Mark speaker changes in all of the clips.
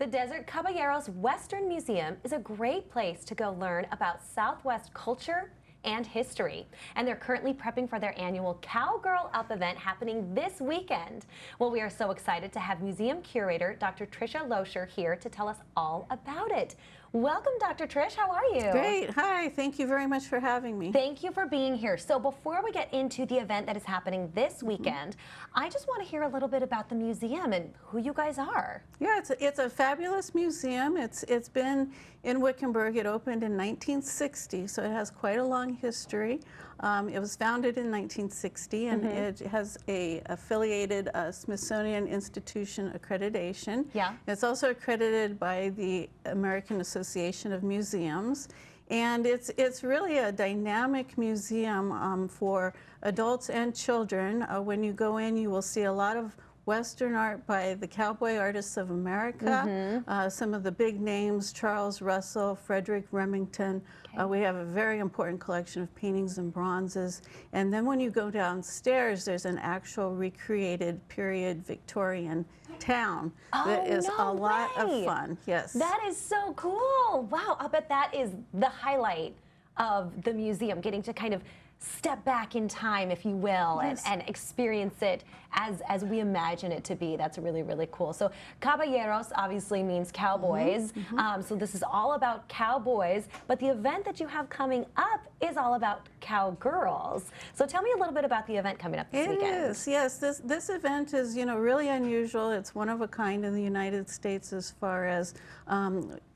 Speaker 1: The Desert Caballeros Western Museum is a great place to go learn about Southwest culture and history. And they're currently prepping for their annual Cowgirl Up event happening this weekend. Well, we are so excited to have museum curator Dr. Trisha Loescher here to tell us all about it. Welcome, Dr. Trish. How are you?
Speaker 2: Great. Hi. Thank you very much for having me.
Speaker 1: Thank you for being here. So before we get into the event that is happening this weekend, I just want to hear a little bit about the museum and who you guys are.
Speaker 2: Yeah, it's a fabulous museum. It's been in Wickenburg. It opened in 1960, so it has quite a long history. It was founded in 1960, and it has a affiliated Smithsonian Institution accreditation.
Speaker 1: Yeah.
Speaker 2: It's also accredited by the American Association of Museums. And it's really a dynamic museum for adults and children. When you go in, you will see a lot of Western art by the cowboy artists of America. Some of the big names, Charles Russell, Frederick Remington. We have a very important collection of paintings and bronzes. And then when you go downstairs, there's an actual recreated period Victorian town that is a lot of fun. Yes.
Speaker 1: That is so cool. Wow, I bet that is the highlight of the museum, getting to kind of step back in time, if you will, and experience it as we imagine it to be. That's really, really cool. So Caballeros obviously means cowboys. So this is all about cowboys, but the event that you have coming up is all about cowgirls. So tell me a little bit about the event coming up this weekend.
Speaker 2: It is, yes. This event is, really unusual. It's one of a kind in the United States as far as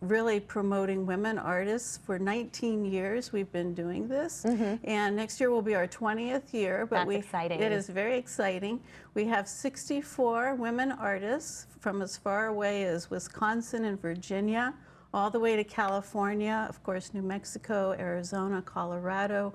Speaker 2: really promoting women artists. For 19 years we've been doing this, and next year will be our 20th year. But
Speaker 1: That's exciting.
Speaker 2: It is very exciting. We have 64 women artists from as far away as Wisconsin and Virginia, all the way to California, of course, New Mexico, Arizona, Colorado.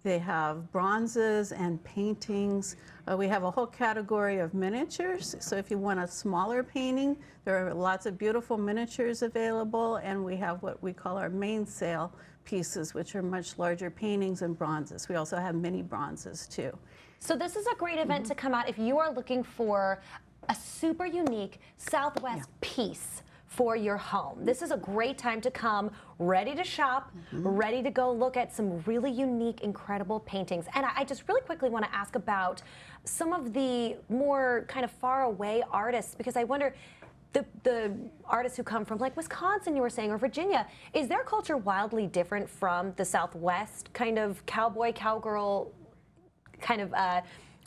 Speaker 2: They have bronzes and paintings. We have a whole category of miniatures. So if you want a smaller painting, there are lots of beautiful miniatures available. And we have what we call our main sale pieces, which are much larger paintings and bronzes. We also have mini bronzes too.
Speaker 1: So this is a great event to come out if you are looking for a super unique Southwest piece for your home. This is a great time to come ready to shop, ready to go look at some really unique, incredible paintings. And I just really quickly want to ask about some of the more kind of far away artists, because I wonder, the artists who come from like Wisconsin, you were saying, or Virginia, is their culture wildly different from the Southwest kind of cowboy, cowgirl kind of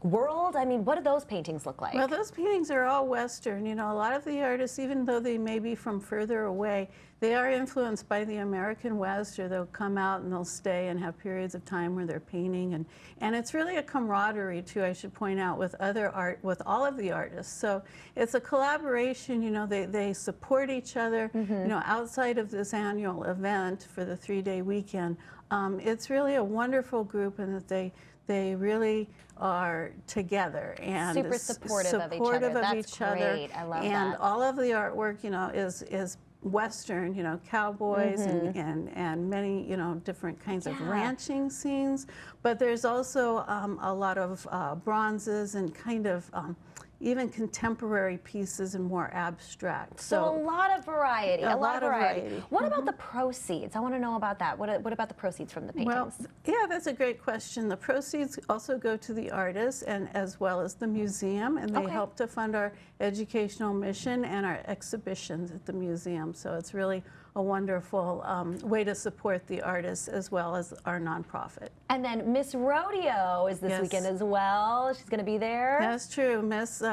Speaker 1: world? I mean, what do those paintings look like?
Speaker 2: Well, those paintings are all Western. A lot of the artists, even though they may be from further away, they are influenced by the American West, or they'll come out and they'll stay and have periods of time where they're painting. And it's really a camaraderie, too, I should point out, with with all of the artists. So it's a collaboration. They support each other, outside of this annual event for the 3-day weekend. It's really a wonderful group, and that they really are together and
Speaker 1: super supportive of each other. That's great. I love that.
Speaker 2: And all of the artwork, is Western, cowboys and many, different kinds of ranching scenes. But there's also a lot of bronzes and kind of even contemporary pieces and more abstract.
Speaker 1: So a lot of variety.
Speaker 2: A lot of variety.
Speaker 1: What about the proceeds? I want to know about that. What about the proceeds from the paintings?
Speaker 2: Well, yeah, that's a great question. The proceeds also go to the artists and as well as the museum, and they help to fund our educational mission and our exhibitions at the museum. So it's really a wonderful way to support the artists as well as our nonprofit.
Speaker 1: And then Miss Rodeo is this weekend as well. She's going to be there.
Speaker 2: That's true. Miss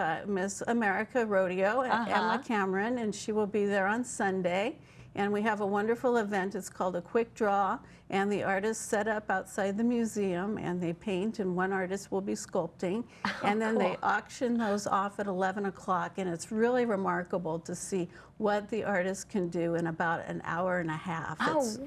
Speaker 2: America Rodeo, Emma Cameron, and she will be there on Sunday. And we have a wonderful event. It's called a quick draw, and the artists set up outside the museum and they paint, and one artist will be sculpting, and then they auction those off at 11 o'clock, and it's really remarkable to see what the artists can do in about an hour and a half. It's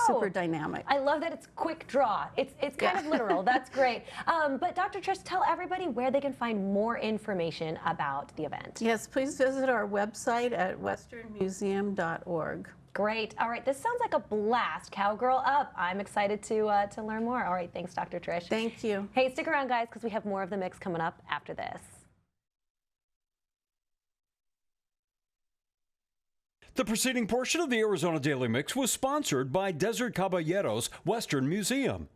Speaker 2: super dynamic.
Speaker 1: I love that it's quick draw. It's kind of literal. That's great. But Dr. Trish, tell everybody where they can find more information about the event.
Speaker 2: Yes, please visit our website at westernmuseum.org.
Speaker 1: Great. All right, this sounds like a blast. Cowgirl Up. I'm excited to learn more. All right, thanks, Dr. Trish.
Speaker 2: Thank you.
Speaker 1: Hey, stick around, guys, because we have more of the mix coming up after this.
Speaker 3: The preceding portion of the Arizona Daily Mix was sponsored by Desert Caballeros Western Museum.